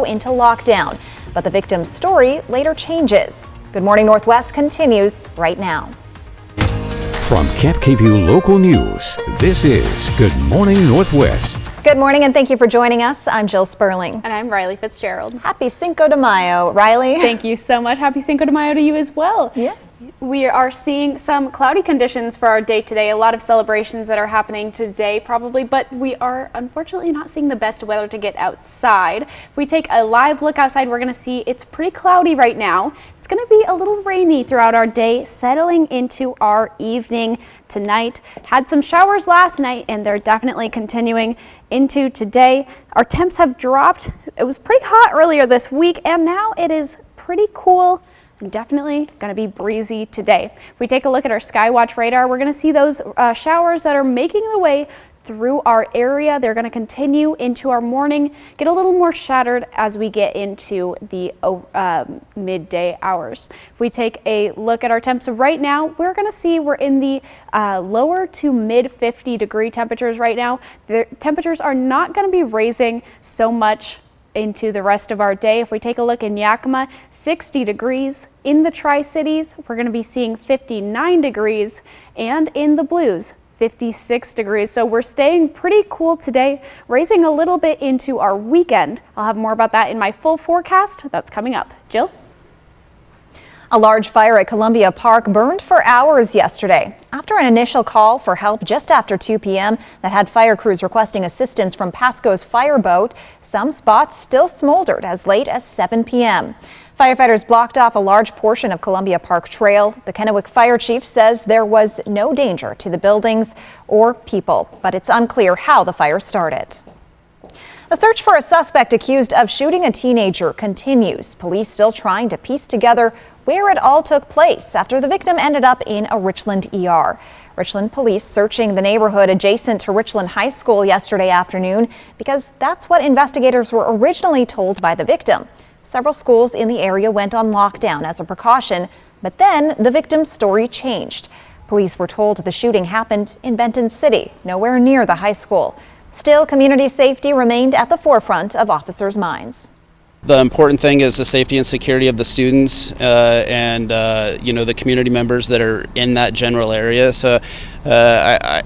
into lockdown, but the victim's story later changes. Good Morning Northwest continues right now. From KapKView Local News, this is Good Morning Northwest. Good morning and thank you for joining us. I'm Jill Sperling. And I'm Riley Fitzgerald. Happy Cinco de Mayo, Riley. Thank you so much. Happy Cinco de Mayo to you as well. Yeah. We are seeing some cloudy conditions for our day today. A lot of celebrations that are happening today probably, but we are unfortunately not seeing the best weather to get outside. If we take a live look outside, we're going to see it's pretty cloudy right now. It's going to be a little rainy throughout our day, settling into our evening tonight. Had some showers last night and they're definitely continuing into today. Our temps have dropped. It was pretty hot earlier this week and now it is pretty cool. Definitely going to be breezy today. If we take a look at our Skywatch radar, we're going to see those showers that are making their way through our area. They're going to continue into our morning, get a little more shattered as we get into the midday hours. If we take a look at our temps right now, we're going to see we're in the lower to mid 50 degree temperatures right now. The temperatures are not going to be raising so much into the rest of our day. If we take a look in Yakima, 60 degrees. In the Tri-Cities, we're going to be seeing 59 degrees, and in the Blues, 56 degrees. So we're staying pretty cool today, raising a little bit into our weekend. I'll have more about that in my full forecast that's coming up. Jill? A large fire at Columbia Park burned for hours yesterday. After an initial call for help just after 2 p.m. that had fire crews requesting assistance from Pasco's fireboat, some spots still smoldered as late as 7 p.m. Firefighters blocked off a large portion of Columbia Park Trail. The Kennewick Fire Chief says there was no danger to the buildings or people, but it's unclear how the fire started. The search for a suspect accused of shooting a teenager continues. Police still trying to piece together where it all took place after the victim ended up in a Richland ER. Richland police searching the neighborhood adjacent to Richland High School yesterday afternoon because that's what investigators were originally told by the victim. Several schools in the area went on lockdown as a precaution, but then the victim's story changed. Police were told the shooting happened in Benton City, nowhere near the high school. Still, community safety remained at the forefront of officers' minds. The important thing is the safety and security of the students and the community members that are in that general area. So, I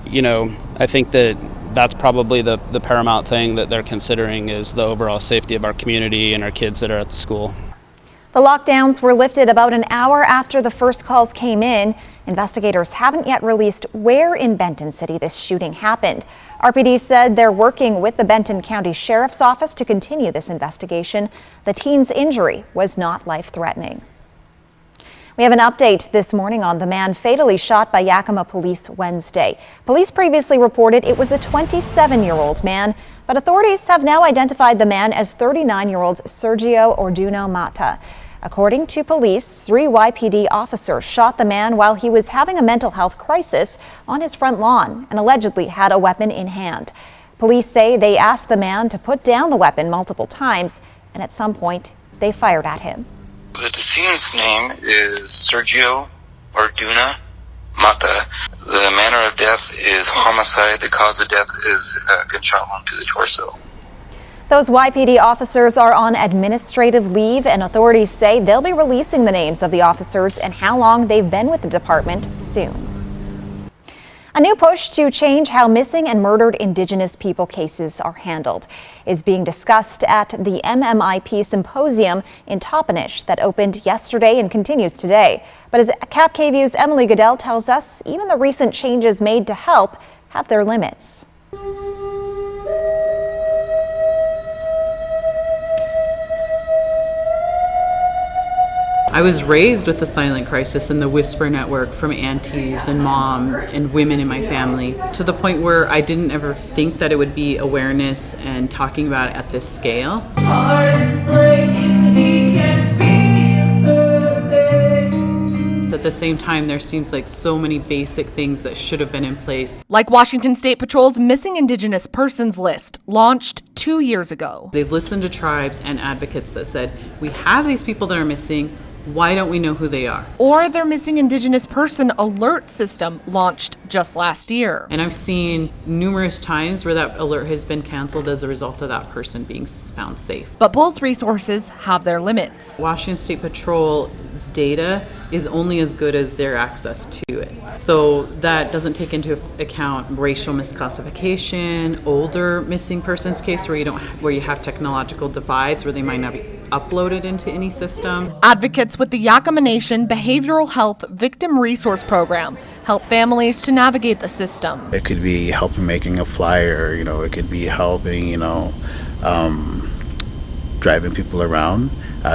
think that's probably the paramount thing that they're considering is the overall safety of our community and our kids that are at the school. The lockdowns were lifted about an hour after the first calls came in. Investigators haven't yet released where in Benton City this shooting happened. RPD said they're working with the Benton County Sheriff's Office to continue this investigation. The teen's injury was not life-threatening. We have an update this morning on the man fatally shot by Yakima police Wednesday. Police previously reported it was a 27-year-old man, but authorities have now identified the man as 39-year-old Sergio Orduno Mata. According to police, 3 YPD officers shot the man while he was having a mental health crisis on his front lawn and allegedly had a weapon in hand. Police say they asked the man to put down the weapon multiple times, and at some point they fired at him. The decedent's name is Sergio Orduno Mata. The manner of death is homicide. The cause of death is a gunshot wound to the torso. Those YPD officers are on administrative leave, and authorities say they'll be releasing the names of the officers and how long they've been with the department soon. A new push to change how missing and murdered Indigenous people cases are handled is being discussed at the MMIP Symposium in Toppenish that opened yesterday and continues today. But as KapKView's Emily Goodell tells us, even the recent changes made to help have their limits. I was raised with the silent crisis and the whisper network from aunties and mom and women in my family, to the point where I didn't ever think that it would be awareness and talking about it at this scale. At the same time, there seems like so many basic things that should have been in place. Like Washington State Patrol's Missing Indigenous Persons List, launched 2 years ago. They listened to tribes and advocates that said, we have these people that are missing. Why don't we know who they are? Or their missing Indigenous person alert system launched just last year. And I've seen numerous times where that alert has been canceled as a result of that person being found safe. But both resources have their limits. Washington State Patrol's data is only as good as their access to it. So that doesn't take into account racial misclassification, older missing persons case where you have technological divides where they might not be uploaded into any system. Advocates with the Yakama Nation Behavioral Health Victim Resource Program help families to navigate the system. It could be helping making a flyer, it could be helping, driving people around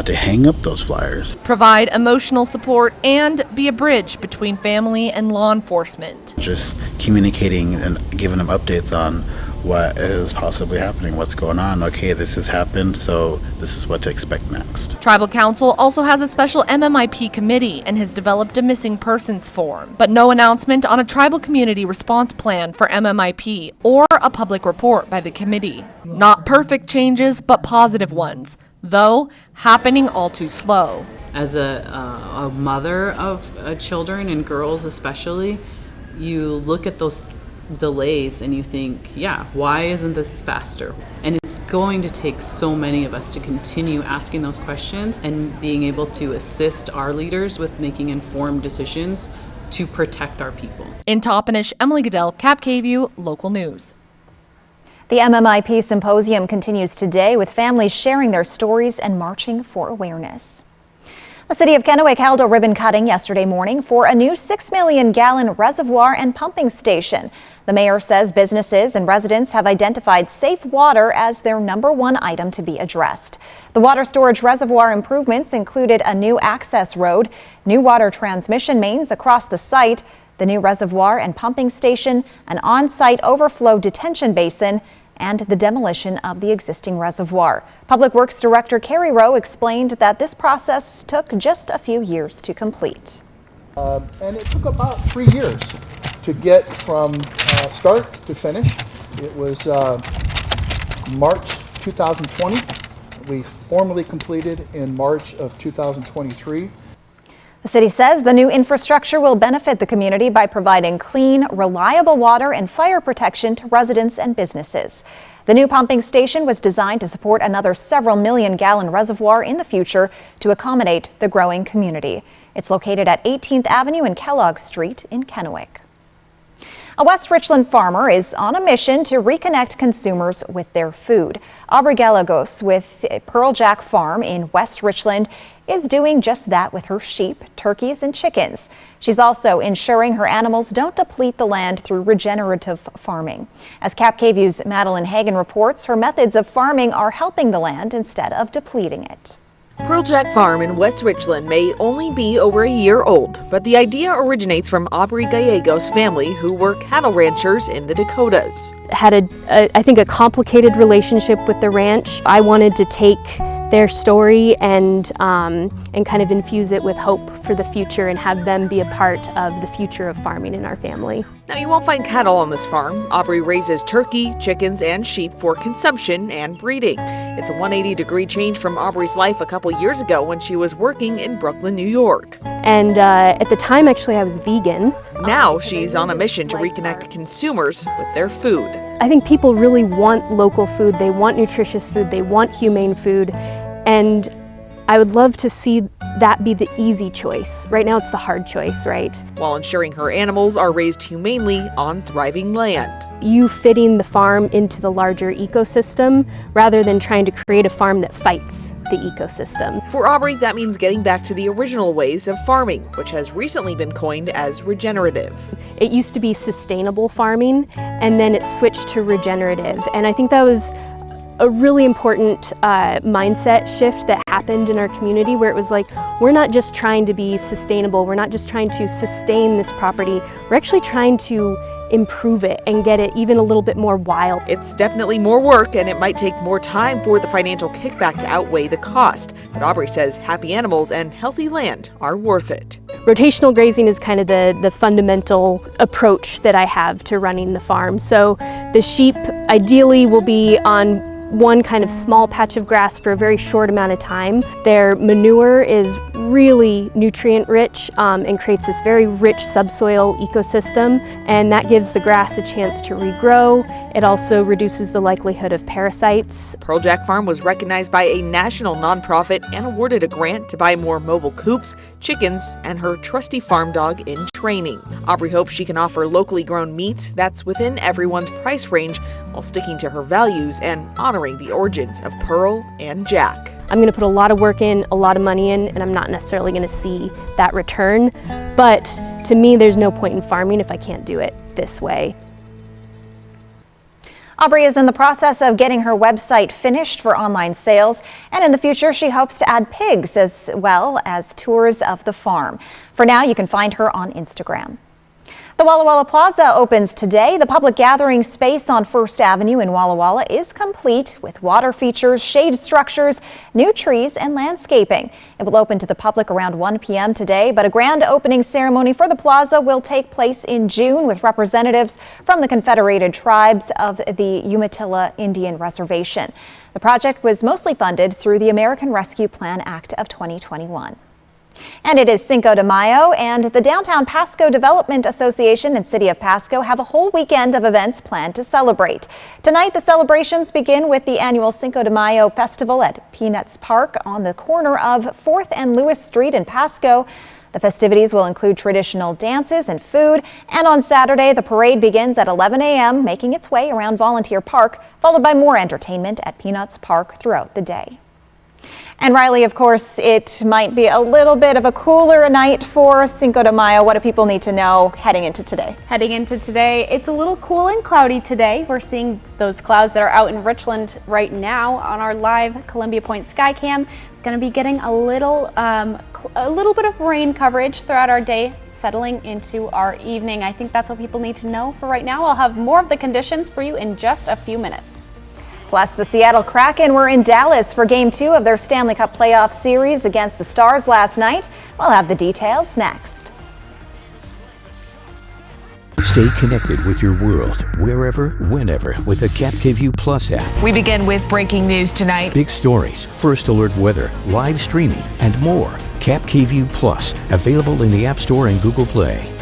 to hang up those flyers. Provide emotional support and be a bridge between family and law enforcement. Just communicating and giving them updates on what is possibly happening, what's going on. Okay, this has happened, so this is what to expect next. Tribal Council also has a special MMIP committee and has developed a missing persons form, but no announcement on a tribal community response plan for MMIP or a public report by the committee. Not perfect changes, but positive ones, though happening all too slow. As a mother of children and girls especially, you look at those delays and you think, why isn't this faster? And it's going to take so many of us to continue asking those questions and being able to assist our leaders with making informed decisions to protect our people. In Toppenish, Emily Goodell, Cap KVUE, Local News. The MMIP Symposium continues today with families sharing their stories and marching for awareness. The City of Kennewick held a ribbon cutting yesterday morning for a new 6 million gallon reservoir and pumping station. The mayor says businesses and residents have identified safe water as their #1 item to be addressed. The water storage reservoir improvements included a new access road, new water transmission mains across the site, the new reservoir and pumping station, an on-site overflow detention basin, and the demolition of the existing reservoir. Public Works Director Carrie Rowe explained that this process took just a few years to complete. And it took about 3 years to get from start to finish. It was March 2020. We formally completed in March of 2023. The city says the new infrastructure will benefit the community by providing clean, reliable water and fire protection to residents and businesses. The new pumping station was designed to support another several million-gallon reservoir in the future to accommodate the growing community. It's located at 18th Avenue and Kellogg Street in Kennewick. A West Richland farmer is on a mission to reconnect consumers with their food. Aubrey Gallegos with Pearl Jack Farm in West Richland is doing just that with her sheep, turkeys, and chickens. She's also ensuring her animals don't deplete the land through regenerative farming. As Cap KVUE's Madeline Hagan reports, her methods of farming are helping the land instead of depleting it. Pearl Jack Farm in West Richland may only be over a year old, but the idea originates from Aubrey Gallegos' family, who were cattle ranchers in the Dakotas. Had I think a complicated relationship with the ranch. I wanted to take their story and kind of infuse it with hope for the future and have them be a part of the future of farming in our family. Now, you won't find cattle on this farm. Aubrey raises turkey, chickens, and sheep for consumption and breeding. It's a 180-degree change from Aubrey's life a couple years ago when she was working in Brooklyn, New York. And at the time, actually, I was vegan. Now she's on a mission to reconnect consumers with their food. I think people really want local food. They want nutritious food. They want humane food. And I would love to see that be the easy choice. Right now it's the hard choice, right? While ensuring her animals are raised humanely on thriving land. You fitting the farm into the larger ecosystem rather than trying to create a farm that fights the ecosystem. For Aubrey, that means getting back to the original ways of farming, which has recently been coined as regenerative. It used to be sustainable farming, and then it switched to regenerative. And I think that was a really important mindset shift that happened in our community, where it was like, we're not just trying to be sustainable, we're not just trying to sustain this property, we're actually trying to improve it and get it even a little bit more wild. It's definitely more work, and it might take more time for the financial kickback to outweigh the cost. But Aubrey says happy animals and healthy land are worth it. Rotational grazing is kind of the fundamental approach that I have to running the farm. So the sheep ideally will be on one kind of small patch of grass for a very short amount of time. Their manure is really nutrient rich and creates this very rich subsoil ecosystem, and that gives the grass a chance to regrow. It also reduces the likelihood of parasites. Pearl Jack Farm was recognized by a national nonprofit and awarded a grant to buy more mobile coops, chickens, and her trusty farm dog in training. Aubrey hopes she can offer locally grown meat that's within everyone's price range while sticking to her values and honoring the origins of Pearl and Jack. I'm going to put a lot of work in, a lot of money in, and I'm not necessarily going to see that return. But to me, there's no point in farming if I can't do it this way. Aubrey is in the process of getting her website finished for online sales, and in the future she hopes to add pigs as well as tours of the farm. For now, you can find her on Instagram. The Walla Walla Plaza opens today. The public gathering space on First Avenue in Walla Walla is complete with water features, shade structures, new trees, and landscaping. It will open to the public around 1 p.m. today, but a grand opening ceremony for the plaza will take place in June with representatives from the Confederated Tribes of the Umatilla Indian Reservation. The project was mostly funded through the American Rescue Plan Act of 2021. And it is Cinco de Mayo, and the Downtown Pasco Development Association and City of Pasco have a whole weekend of events planned to celebrate. Tonight, the celebrations begin with the annual Cinco de Mayo Festival at Peanuts Park on the corner of 4th and Lewis Street in Pasco. The festivities will include traditional dances and food, and on Saturday, the parade begins at 11 a.m., making its way around Volunteer Park, followed by more entertainment at Peanuts Park throughout the day. And Riley, of course, it might be a little bit of a cooler night for Cinco de Mayo. What do people need to know heading into today? Heading into today, it's a little cool and cloudy today. We're seeing those clouds that are out in Richland right now on our live Columbia Point Skycam. It's going to be getting a little bit of rain coverage throughout our day, settling into our evening. I think that's what people need to know for right now. I'll have more of the conditions for you in just a few minutes. Plus, the Seattle Kraken were in Dallas for Game 2 of their Stanley Cup playoff series against the Stars last night. We'll have the details next. Stay connected with your world, wherever, whenever, with the KapKView Plus app. We begin with breaking news tonight. Big stories, first alert weather, live streaming, and more. KapKView Plus, available in the App Store and Google Play.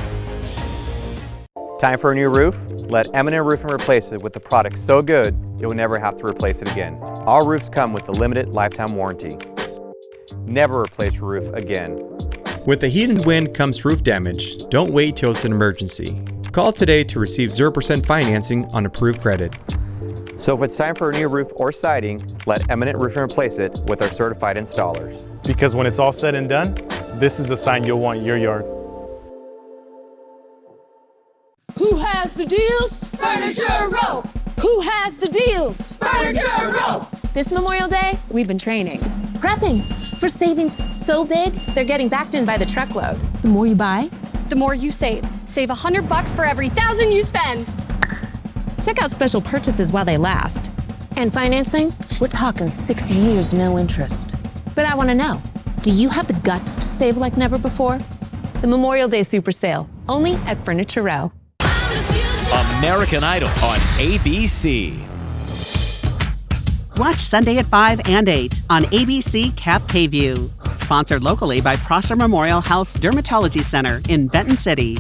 Time for a new roof? Let Eminent Roofing replace it with a product so good you'll never have to replace it again. Our roofs come with a limited lifetime warranty. Never replace your roof again. With the heat and wind comes roof damage. Don't wait till it's an emergency. Call today to receive 0% financing on approved credit. So if it's time for a new roof or siding, let Eminent Roofing replace it with our certified installers. Because when it's all said and done, this is the sign you'll want in your yard. Who has the deals? Furniture Row! Who has the deals? Furniture Row! This Memorial Day, we've been training. Prepping for savings so big, they're getting backed in by the truckload. The more you buy, the more you save. Save $100 for every 1,000 you spend. Check out special purchases while they last. And financing? We're talking 6 years, no interest. But I want to know, do you have the guts to save like never before? The Memorial Day Super Sale, only at Furniture Row. American Idol on ABC. Watch Sunday at 5 and 8 on ABC KapKView. Sponsored locally by Prosser Memorial House Dermatology Center in Benton City.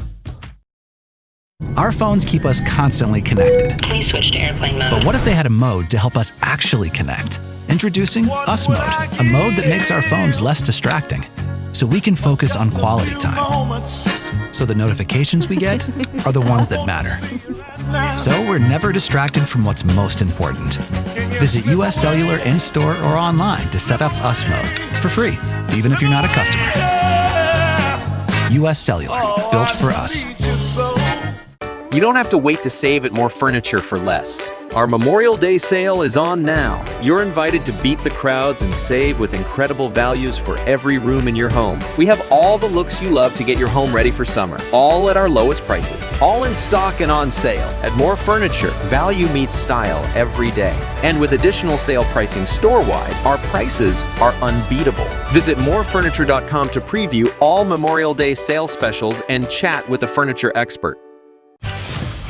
Our phones keep us constantly connected. Please switch to airplane mode. But what if they had a mode to help us actually connect? Introducing Us Mode, a mode that makes our phones less distracting, so we can focus on quality time. So the notifications we get are the ones that matter. So we're never distracted from what's most important. Visit US Cellular in-store or online to set up Us Mode for free, even if you're not a customer. US Cellular, built for us. You don't have to wait to save at More Furniture for less. Our Memorial Day sale is on now. You're invited to beat the crowds and save with incredible values for every room in your home. We have all the looks you love to get your home ready for summer, all at our lowest prices, all in stock and on sale. At More Furniture, value meets style every day. And with additional sale pricing store-wide, our prices are unbeatable. Visit morefurniture.com to preview all Memorial Day sale specials and chat with a furniture expert.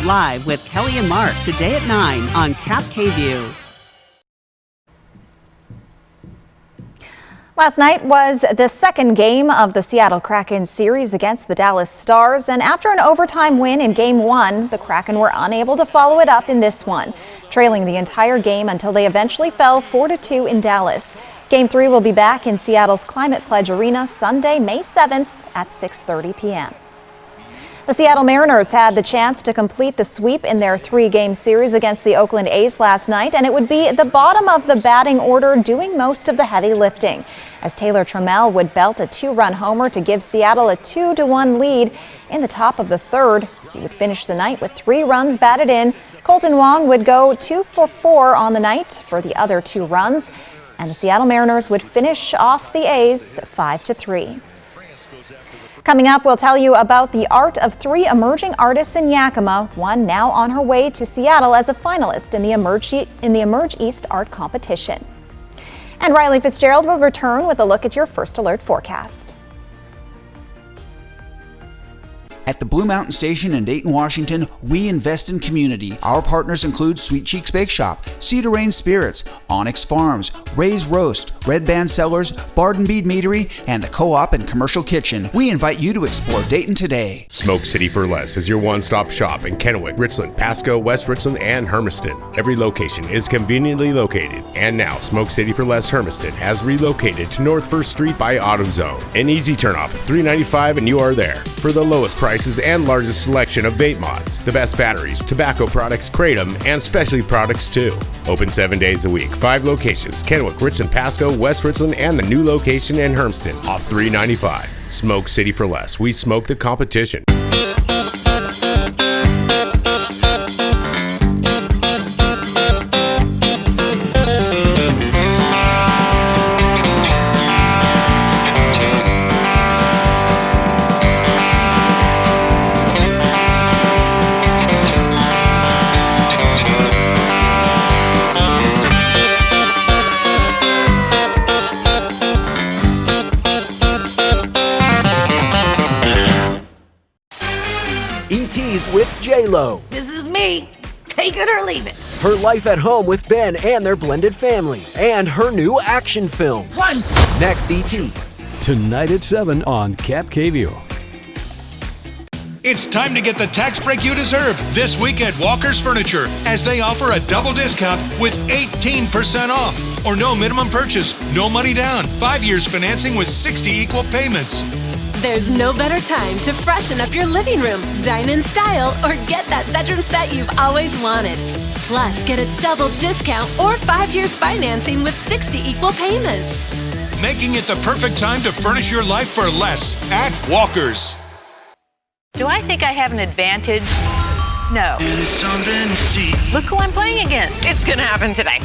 Live with Kelly and Mark today at 9 on KapKView. Last night was the second game of the Seattle Kraken series against the Dallas Stars, and after an overtime win in Game 1, the Kraken were unable to follow it up in this one, trailing the entire game until they eventually fell 4-2 in Dallas. Game 3 will be back in Seattle's Climate Pledge Arena Sunday, May 7th at 6:30 p.m. The Seattle Mariners had the chance to complete the sweep in their 3-game series against the Oakland A's last night, and it would be the bottom of the batting order doing most of the heavy lifting, as Taylor Trammell would belt a 2-run homer to give Seattle a 2-1 lead in the top of the third. He would finish the night with 3 runs batted in. Colton Wong would go 2 for 4 on the night for the other 2 runs, and the Seattle Mariners would finish off the A's 5-3. Coming up, we'll tell you about the art of 3 emerging artists in Yakima, one now on her way to Seattle as a finalist in the Emerge East Art Competition. And Riley Fitzgerald will return with a look at your First Alert forecast. At the Blue Mountain Station in Dayton, Washington, we invest in community. Our partners include Sweet Cheeks Bake Shop, Cedar Rain Spirits, Onyx Farms, Ray's Roast, Red Band Cellars, Bard and Bead Meadery, and the Co-op and Commercial Kitchen. We invite you to explore Dayton today. Smoke City for Less is your one-stop shop in Kennewick, Richland, Pasco, West Richland, and Hermiston. Every location is conveniently located, and now Smoke City for Less Hermiston has relocated to North 1st Street by AutoZone. An easy turnoff, $3.95, and you are there. For the lowest prices and largest selection of vape mods, the best batteries, tobacco products, kratom, and specialty products too. Open 7 days a week, 5 locations: Kennewick, Richland, Pasco, West Richland, and the new location in Hermiston, off $3.95. Smoke City for Less. We smoke the competition. ET's with J-Lo. This is me. Take it or leave it. Her life at home with Ben and their blended family. And her new action film. Run! Next, ET. Tonight at 7 on Cap KView. It's time to get the tax break you deserve this week at Walker's Furniture, as they offer a double discount with 18% off. Or no minimum purchase, no money down, 5 years financing with 60 equal payments. There's no better time to freshen up your living room, dine in style, or get that bedroom set you've always wanted. Plus, get a double discount or 5 years financing with 60 equal payments. Making it the perfect time to furnish your life for less at Walker's. Do I think I have an advantage? No. Look who I'm playing against. It's gonna happen today.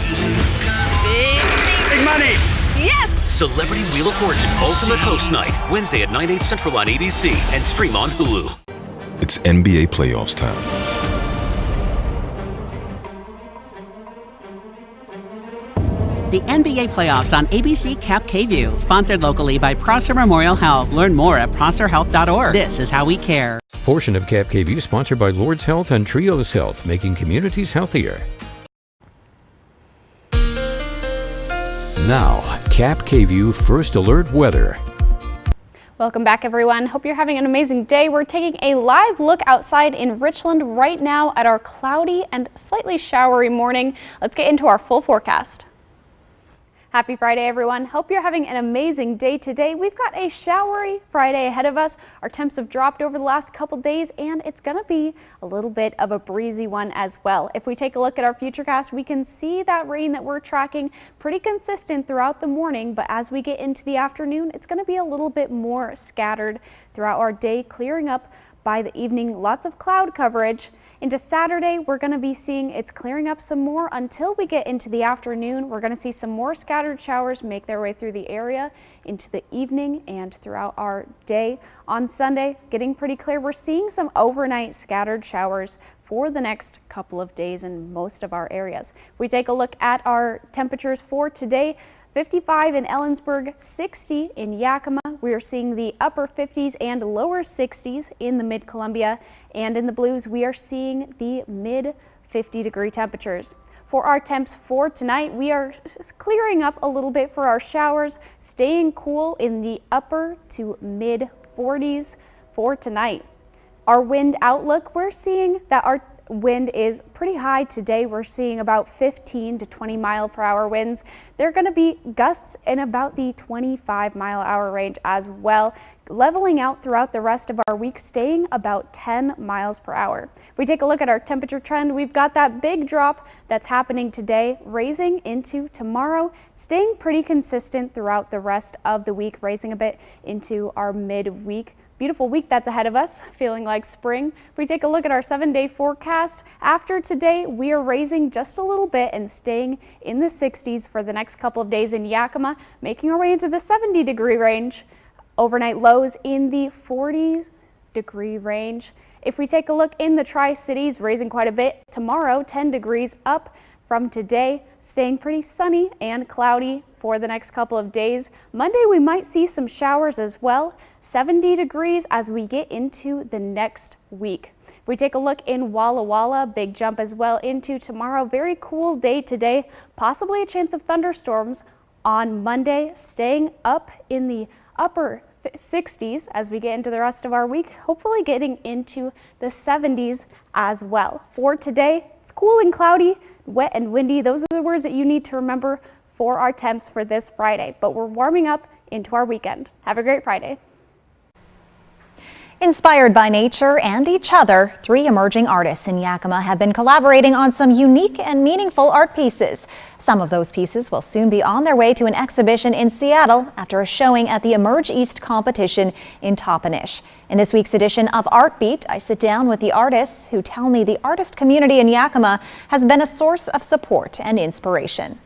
Big money. Yes! Celebrity Wheel of Fortune Ultimate Host Night, Wednesday at 9/8 Central on ABC and stream on Hulu. It's NBA playoffs time. The NBA playoffs on ABC Cap KView, sponsored locally by Prosser Memorial Health. Learn more at prosserhealth.org. This is how we care. Portion of Cap KView sponsored by Lord's Health and Trios Health, making communities healthier. Now, Cap KView First Alert weather. Welcome back, everyone. Hope you're having an amazing day. We're taking a live look outside in Richland right now at our cloudy and slightly showery morning. Let's get into our full forecast. Happy Friday, everyone. Hope you're having an amazing day today. We've got a showery Friday ahead of us. Our temps have dropped over the last couple days, and it's going to be a little bit of a breezy one as well. If we take a look at our futurecast, we can see that rain that we're tracking pretty consistent throughout the morning, but as we get into the afternoon, it's going to be a little bit more scattered throughout our day, clearing up by the evening. Lots of cloud coverage. Into Saturday, we're going to be seeing it's clearing up some more until we get into the afternoon. We're going to see some more scattered showers make their way through the area into the evening and throughout our day. On Sunday, getting pretty clear. We're seeing some overnight scattered showers for the next couple of days in most of our areas. If we take a look at our temperatures for today, 55 in Ellensburg, 60 in Yakima. We are seeing the upper 50s and lower 60s in the Mid-Columbia, and in the Blues we are seeing the mid 50-degree temperatures. For our temps for tonight, we are clearing up a little bit for our showers, staying cool in the upper to mid 40s for tonight. Our wind outlook, we're seeing that our wind is pretty high today. We're seeing about 15 to 20 mile per hour winds. They're going to be gusts in about the 25 mile hour range as well, leveling out throughout the rest of our week, staying about 10 miles per hour. If we take a look at our temperature trend, we've got that big drop that's happening today, raising into tomorrow, staying pretty consistent throughout the rest of the week, raising a bit into our midweek. Beautiful week that's ahead of us, feeling like spring. If we take a look at our 7-day forecast, after today, we are raising just a little bit and staying in the 60s for the next couple of days in Yakima, making our way into the 70-degree range. Overnight lows in the 40-degree range. If we take a look in the Tri-Cities, raising quite a bit. Tomorrow, 10 degrees up from today, staying pretty sunny and cloudy for the next couple of days. Monday, we might see some showers as well. 70 degrees as we get into the next week. If we take a look in Walla Walla, big jump as well into tomorrow. Very cool day today, possibly a chance of thunderstorms on Monday, staying up in the upper 60s as we get into the rest of our week, hopefully getting into the 70s as well. For today, it's cool and cloudy, wet and windy. Those are the words that you need to remember for our temps for this Friday, but we're warming up into our weekend. Have a great Friday. Inspired by nature and each other, 3 emerging artists in Yakima have been collaborating on some unique and meaningful art pieces. Some of those pieces will soon be on their way to an exhibition in Seattle after a showing at the Emerge East competition in Toppenish. In this week's edition of Art Beat, I sit down with the artists who tell me the artist community in Yakima has been a source of support and inspiration.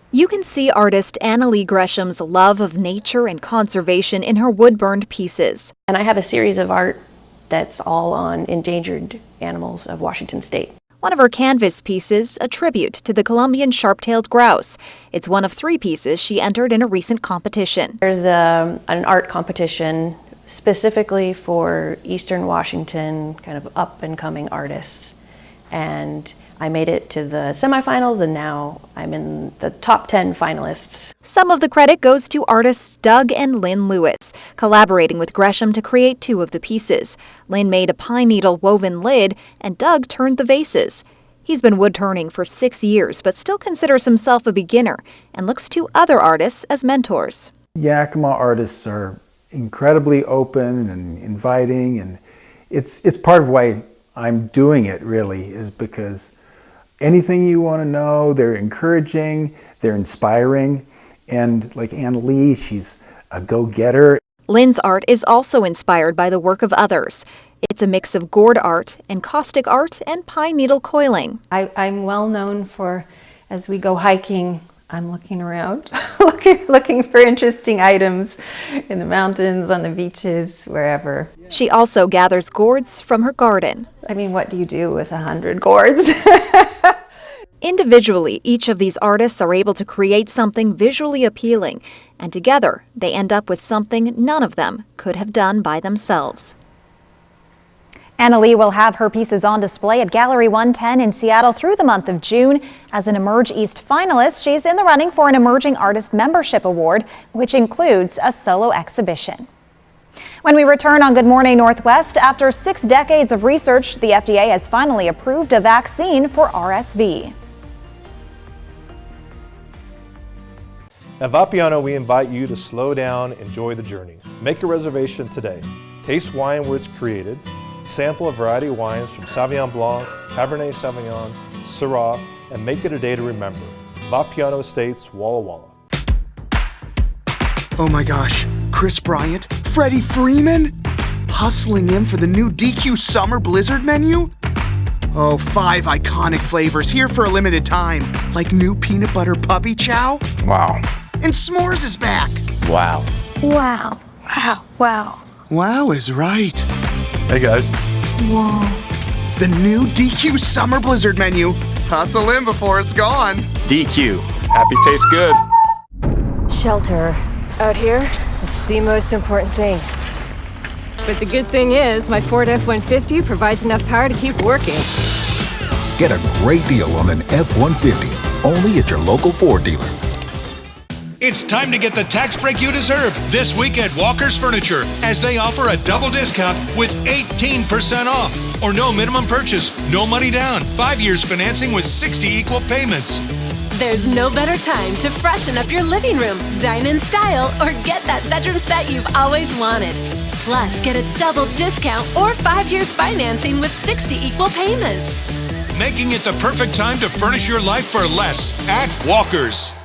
You can see artist Annalee Gresham's love of nature and conservation in her wood-burned pieces. And I have a series of art that's all on endangered animals of Washington State. One of her canvas pieces, a tribute to the Columbian sharp-tailed grouse. It's one of 3 pieces she entered in a recent competition. There's an art competition specifically for Eastern Washington, kind of up-and-coming artists. And I made it to the semifinals, and now I'm in the top 10 finalists. Some of the credit goes to artists Doug and Lynn Lewis, collaborating with Gresham to create 2 of the pieces. Lynn made a pine needle woven lid, and Doug turned the vases. He's been wood turning for 6 years, but still considers himself a beginner and looks to other artists as mentors. Yakima artists are incredibly open and inviting, and it's part of why I'm doing it, really, is because anything you want to know, they're encouraging, they're inspiring, and like Annalee, she's a go-getter. Lynn's art is also inspired by the work of others. It's a mix of gourd art, encaustic art, and pine needle coiling. I'm well known for, as we go hiking, I'm looking around, looking for interesting items in the mountains, on the beaches, wherever. She also gathers gourds from her garden. I mean, what do you do with 100 gourds? Individually, each of these artists are able to create something visually appealing, and together they end up with something none of them could have done by themselves. Annalee will have her pieces on display at Gallery 110 in Seattle through the month of June. As an Emerge East finalist, she's in the running for an Emerging Artist Membership Award, which includes a solo exhibition. When we return on Good Morning Northwest, after 6 decades of research, the FDA has finally approved a vaccine for RSV. At Vapiano, we invite you to slow down, enjoy the journey. Make a reservation today. Taste wine where it's created. Sample a variety of wines from Sauvignon Blanc, Cabernet Sauvignon, Syrah, and make it a day to remember. Vapiano Estates, Walla Walla. Oh my gosh, Chris Bryant, Freddie Freeman, hustling in for the new DQ Summer Blizzard menu? Oh, 5 iconic flavors here for a limited time, like new peanut butter puppy chow. Wow. And s'mores is back. Wow. Wow. Wow. Wow. Wow is right. Hey guys. Whoa. The new DQ Summer Blizzard menu. Hustle in before it's gone. DQ. Happy tastes good. Shelter. Out here, it's the most important thing. But the good thing is, my Ford F-150 provides enough power to keep working. Get a great deal on an F-150, only at your local Ford dealer. It's time to get the tax break you deserve this week at Walker's Furniture, as they offer a double discount with 18% off. Or no minimum purchase, no money down, 5 years financing with 60 equal payments. There's no better time to freshen up your living room, dine in style, or get that bedroom set you've always wanted. Plus, get a double discount or 5 years financing with 60 equal payments. Making it the perfect time to furnish your life for less at Walker's.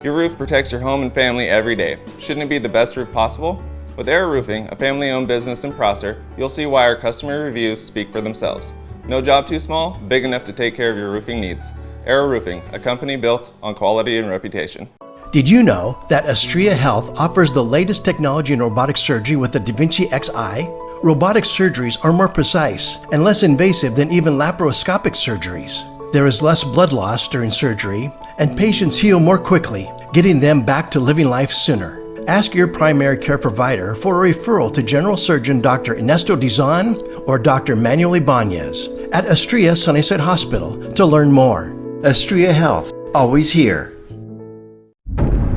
Your roof protects your home and family every day. Shouldn't it be the best roof possible? With Era Roofing, a family-owned business in Prosser, you'll see why our customer reviews speak for themselves. No job too small, big enough to take care of your roofing needs. Era Roofing, a company built on quality and reputation. Did you know that Astria Health offers the latest technology in robotic surgery with the Da Vinci Xi? Robotic surgeries are more precise and less invasive than even laparoscopic surgeries. There is less blood loss during surgery, and patients heal more quickly, getting them back to living life sooner. Ask your primary care provider for a referral to General Surgeon Dr. Ernesto Dizon or Dr. Manuel Ibanez at Astria Sunnyside Hospital to learn more. Astria Health, always here.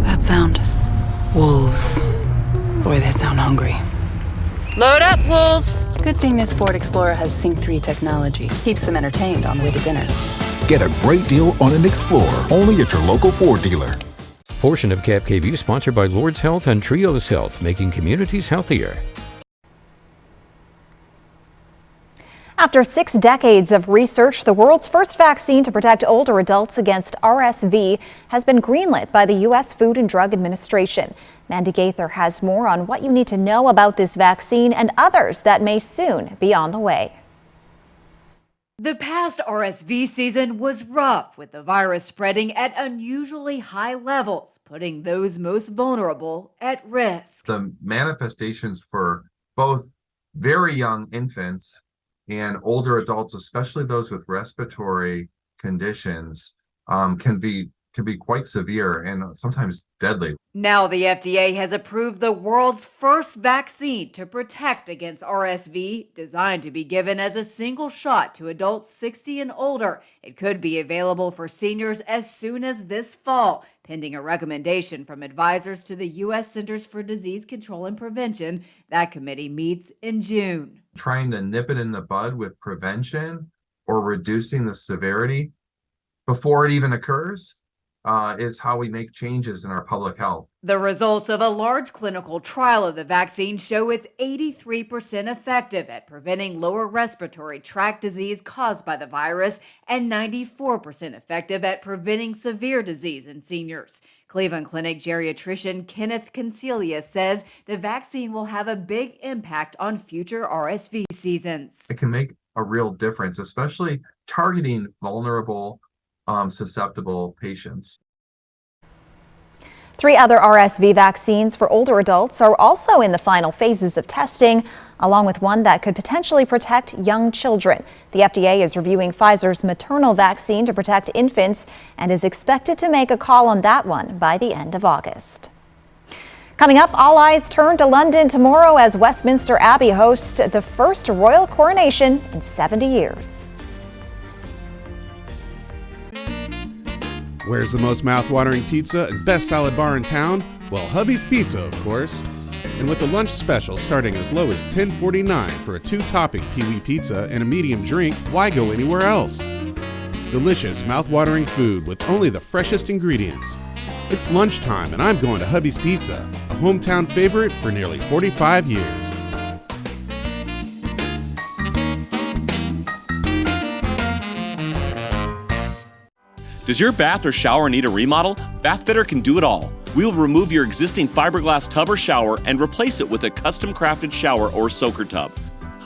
That sound. Wolves. Boy, they sound hungry. Load up, wolves! Good thing this Ford Explorer has Sync 3 technology. Keeps them entertained on the way to dinner. Get a great deal on an Explorer, only at your local Ford dealer. Portion of Cap KVU sponsored by Lord's Health and Trios Health, making communities healthier. After 6 decades of research, the world's first vaccine to protect older adults against RSV has been greenlit by the U.S. Food and Drug Administration. Mandy Gaither has more on what you need to know about this vaccine and others that may soon be on the way. The past RSV season was rough, with the virus spreading at unusually high levels, putting those most vulnerable at risk. The manifestations for both very young infants and older adults, especially those with respiratory conditions, can be quite severe and sometimes deadly. Now the FDA has approved the world's first vaccine to protect against RSV, designed to be given as a single shot to adults 60 and older. It could be available for seniors as soon as this fall, pending a recommendation from advisors to the U.S. Centers for Disease Control and Prevention. That committee meets in June. Trying to nip it in the bud with prevention or reducing the severity before it even occurs is how we make changes in our public health. The results of a large clinical trial of the vaccine show it's 83% effective at preventing lower respiratory tract disease caused by the virus and 94% effective at preventing severe disease in seniors. Cleveland Clinic geriatrician Kenneth Concelia says the vaccine will have a big impact on future RSV seasons. It can make a real difference, especially targeting vulnerable, susceptible patients. 3 other RSV vaccines for older adults are also in the final phases of testing, along with one that could potentially protect young children. The FDA is reviewing Pfizer's maternal vaccine to protect infants and is expected to make a call on that one by the end of August. Coming up, all eyes turn to London tomorrow as Westminster Abbey hosts the first royal coronation in 70 years. Where's the most mouth-watering pizza and best salad bar in town? Well, Hubby's Pizza, of course. And with the lunch special starting as low as $10.49 for a 2-topping Pee-wee pizza and a medium drink, why go anywhere else? Delicious, mouth-watering food with only the freshest ingredients. It's lunchtime and I'm going to Hubby's Pizza, a hometown favorite for nearly 45 years. Does your bath or shower need a remodel? Bathfitter can do it all. We will remove your existing fiberglass tub or shower and replace it with a custom-crafted shower or soaker tub.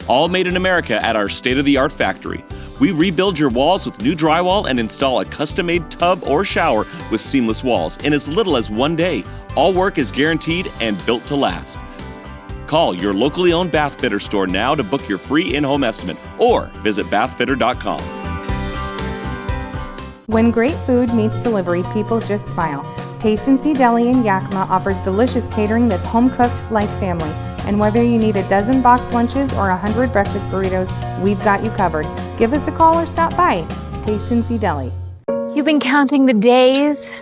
All made in America at our state-of-the-art factory. We rebuild your walls with new drywall and install a custom-made tub or shower with seamless walls in as little as 1 day. All work is guaranteed and built to last. Call your locally owned Bathfitter store now to book your free in-home estimate or visit bathfitter.com. When great food meets delivery, people just smile. Taste and See Deli in Yakima offers delicious catering that's home-cooked like family. And whether you need a dozen box lunches or 100 breakfast burritos, we've got you covered. Give us a call or stop by. Taste and See Deli. You've been counting the days,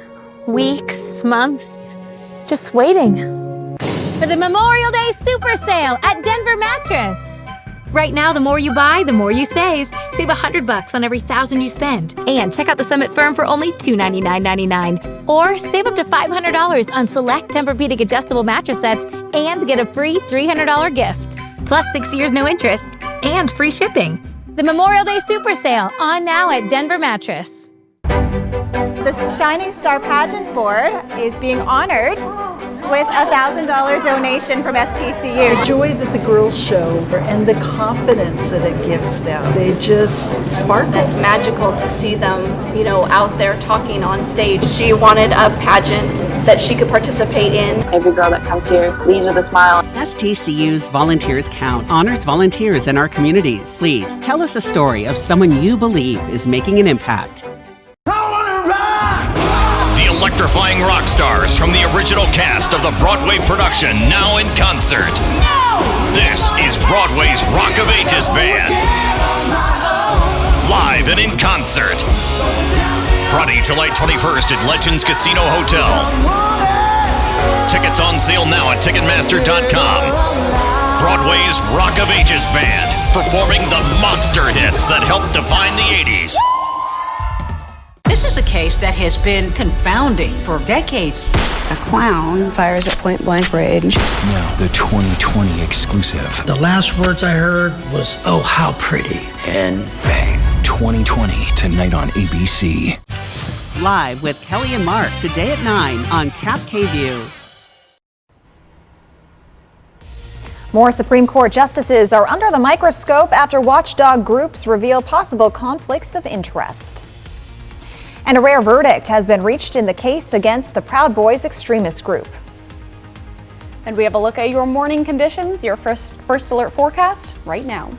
weeks, months, just waiting for the Memorial Day Super Sale at Denver Mattress. Right now, the more you buy, the more you save. Save $100 on every $1,000 you spend. And check out the Summit Firm for only $299.99. Or save up to $500 on select Tempur-Pedic adjustable mattress sets and get a free $300 gift. Plus 6 years no interest and free shipping. The Memorial Day Super Sale on now at Denver Mattress. The Shining Star Pageant Board is being honored with a $1,000 donation from STCU. The joy that the girls show and the confidence that it gives them, they just sparkle. It's magical to see them, out there talking on stage. She wanted a pageant that she could participate in. Every girl that comes here leaves with a smile. STCU's Volunteers Count honors volunteers in our communities. Please tell us a story of someone you believe is making an impact. Electrifying rock stars from the original cast of the Broadway production now in concert. This is Broadway's Rock of Ages Band. Live and in concert. Friday, July 21st at Legends Casino Hotel. Tickets on sale now at Ticketmaster.com. Broadway's Rock of Ages Band, performing the monster hits that helped define the 80s. This is a case that has been confounding for decades. A clown fires at point blank range. Now the 2020 exclusive. The last words I heard was, "Oh, how pretty." And bang, 2020 tonight on ABC. Live with Kelly and Mark today at 9 on Cap KView. More Supreme Court justices are under the microscope after watchdog groups reveal possible conflicts of interest. And a rare verdict has been reached in the case against the Proud Boys extremist group. And we have a look at your morning conditions, your first alert forecast right now.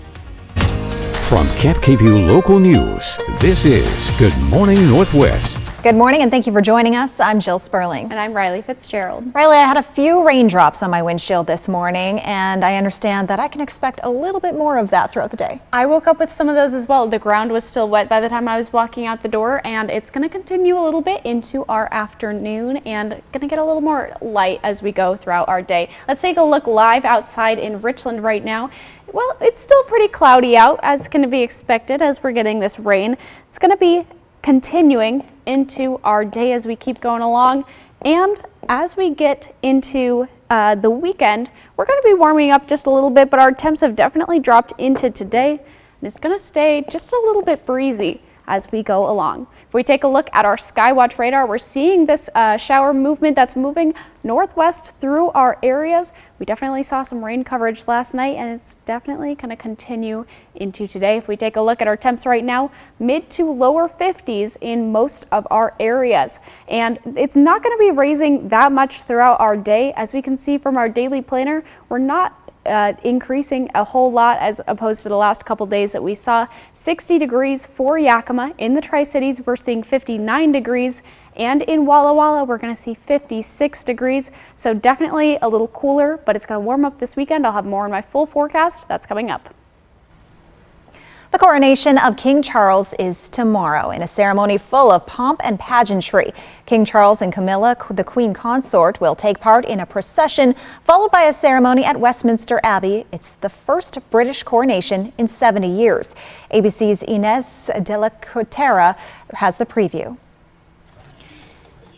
From Cap KView Local News, this is Good Morning Northwest. Good morning and thank you for joining us. I'm Jill Sperling. And I'm Riley Fitzgerald. Riley, I had a few raindrops on my windshield this morning, and I understand that I can expect a little bit more of that throughout the day. I woke up with some of those as well. The ground was still wet by the time I was walking out the door, and it's going to continue a little bit into our afternoon and going to get a little more light as we go throughout our day. Let's take a look live outside in Richland right now. Well, it's still pretty cloudy out, as can be expected as we're getting this rain. It's going to be continuing into our day as we keep going along, and as we get into the weekend, we're going to be warming up just a little bit, but our temps have definitely dropped into today, and it's going to stay just a little bit breezy as we go along. If we take a look at our Skywatch radar, we're seeing this shower movement that's moving northwest through our areas. We definitely saw some rain coverage last night, and it's definitely going to continue into today. If we take a look at our temps right now, mid to lower 50s in most of our areas. And it's not going to be raising that much throughout our day. As we can see from our daily planner, we're not increasing a whole lot as opposed to the last couple days that we saw. 60 degrees for Yakima. In the Tri-Cities, we're seeing 59 degrees. And in Walla Walla, we're going to see 56 degrees. So definitely a little cooler, but it's going to warm up this weekend. I'll have more in my full forecast. That's coming up. The coronation of King Charles is tomorrow in a ceremony full of pomp and pageantry. King Charles and Camilla, the Queen Consort, will take part in a procession followed by a ceremony at Westminster Abbey. It's the first British coronation in 70 years. ABC's Ines de la Cotera has the preview.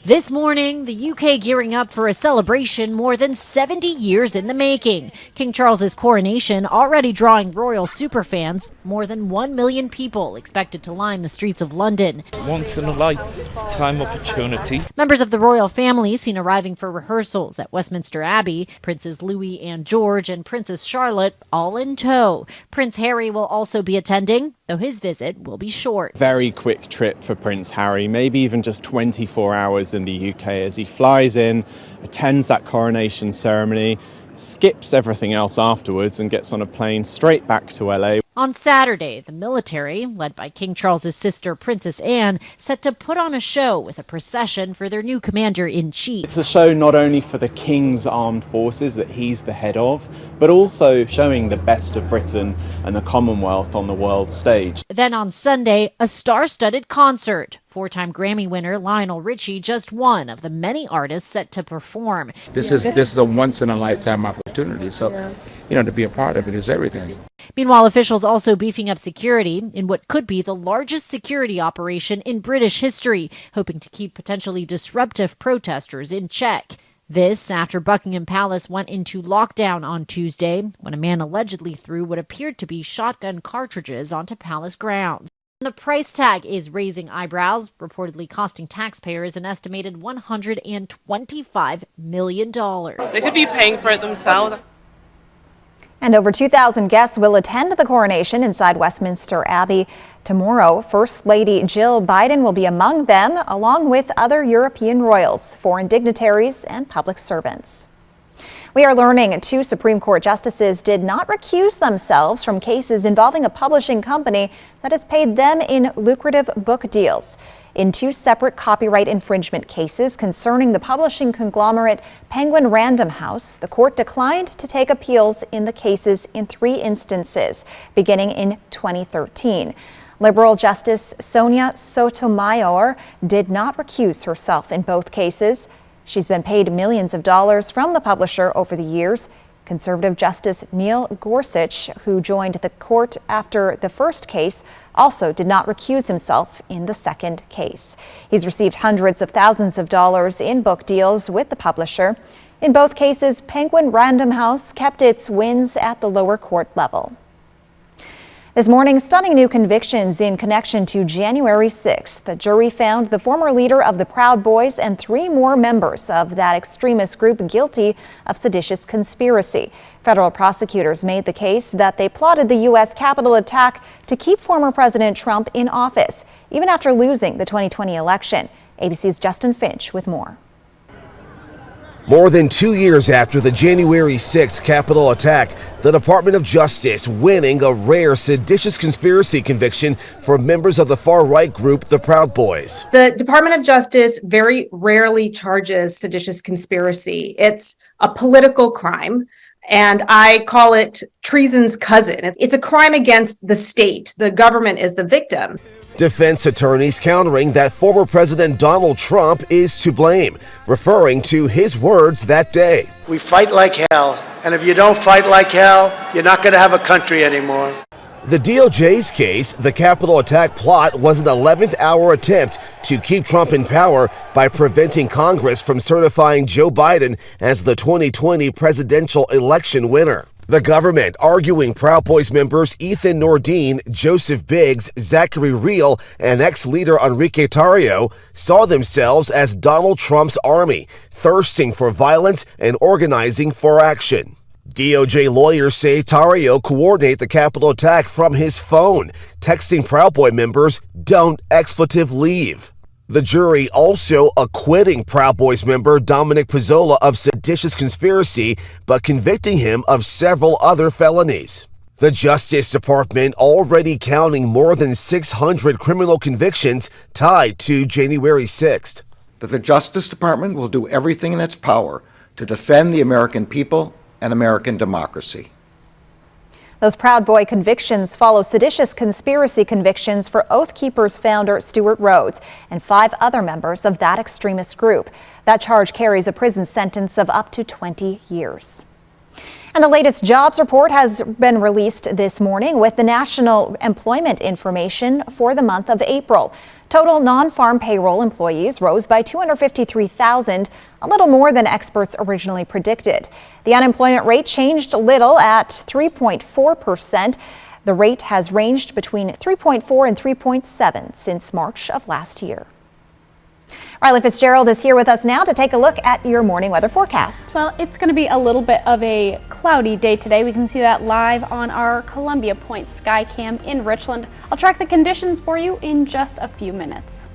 This morning, the UK gearing up for a celebration more than 70 years in the making. King Charles's coronation already drawing royal superfans. More than 1 million people expected to line the streets of London. Once in a lifetime opportunity. Members of the royal family seen arriving for rehearsals at Westminster Abbey. Princes Louis and George and Princess Charlotte all in tow. Prince Harry will also be attending, though his visit will be short. Very quick trip for Prince Harry, maybe even just 24 hours in the UK as he flies in, attends that coronation ceremony, skips everything else afterwards and gets on a plane straight back to LA. On Saturday, the military, led by King Charles's sister, Princess Anne, set to put on a show with a procession for their new commander-in-chief. It's a show not only for the King's armed forces that he's the head of, but also showing the best of Britain and the Commonwealth on the world stage. Then on Sunday, a star-studded concert. Four-time Grammy winner Lionel Richie, just one of the many artists set to perform. This is a once-in-a-lifetime opportunity, so to be a part of it is everything. Meanwhile, officials also beefing up security in what could be the largest security operation in British history, hoping to keep potentially disruptive protesters in check. This after Buckingham Palace went into lockdown on Tuesday when a man allegedly threw what appeared to be shotgun cartridges onto palace grounds. The price tag is raising eyebrows, reportedly costing taxpayers an estimated $125 million. They could be paying for it themselves. And over 2,000 guests will attend the coronation inside Westminster Abbey tomorrow. First Lady Jill Biden will be among them, along with other European royals, foreign dignitaries, and public servants. We are learning 2 Supreme Court justices did not recuse themselves from cases involving a publishing company that has paid them in lucrative book deals. In 2 separate copyright infringement cases concerning the publishing conglomerate Penguin Random House, the court declined to take appeals in the cases in 3 instances, beginning in 2013. Liberal Justice Sonia Sotomayor did not recuse herself in both cases. She's been paid millions of dollars from the publisher over the years. Conservative Justice Neil Gorsuch, who joined the court after the first case, also did not recuse himself in the second case. He's received hundreds of thousands of dollars in book deals with the publisher. In both cases, Penguin Random House kept its wins at the lower court level. This morning, stunning new convictions in connection to January 6th. The jury found the former leader of the Proud Boys and 3 more members of that extremist group guilty of seditious conspiracy. Federal prosecutors made the case that they plotted the U.S. Capitol attack to keep former President Trump in office, even after losing the 2020 election. ABC's Justin Finch with more. More than 2 years after the January 6th Capitol attack, the Department of Justice winning a rare seditious conspiracy conviction for members of the far-right group, the Proud Boys. The Department of Justice very rarely charges seditious conspiracy. It's a political crime, and I call it treason's cousin. It's a crime against the state. The government is the victim. Defense attorneys countering that former President Donald Trump is to blame, referring to his words that day. We fight like hell, and if you don't fight like hell, you're not going to have a country anymore. The DOJ's case, the Capitol attack plot, was an 11th-hour attempt to keep Trump in power by preventing Congress from certifying Joe Biden as the 2020 presidential election winner. The government arguing Proud Boys members Ethan Nordine, Joseph Biggs, Zachary Rehl, and ex-leader Enrique Tarrio saw themselves as Donald Trump's army, thirsting for violence and organizing for action. DOJ lawyers say Tarrio coordinated the Capitol attack from his phone, texting Proud Boy members, "Don't expletive leave." The jury also acquitting Proud Boys member Dominic Pizzola of seditious conspiracy, but convicting him of several other felonies. The Justice Department already counting more than 600 criminal convictions tied to January 6th. That the Justice Department will do everything in its power to defend the American people and American democracy. Those Proud Boy convictions follow seditious conspiracy convictions for Oath Keepers founder Stewart Rhodes and 5 other members of that extremist group. That charge carries a prison sentence of up to 20 years. And the latest jobs report has been released this morning with the national employment information for the month of April. Total non-farm payroll employees rose by 253,000, a little more than experts originally predicted. The unemployment rate changed little at 3.4%. The rate has ranged between 3.4 and 3.7 since March of last year. Riley Fitzgerald is here with us now to take a look at your morning weather forecast. Well, it's going to be a little bit of a cloudy day today. We can see that live on our Columbia Point Skycam in Richland. I'll track the conditions for you in just a few minutes.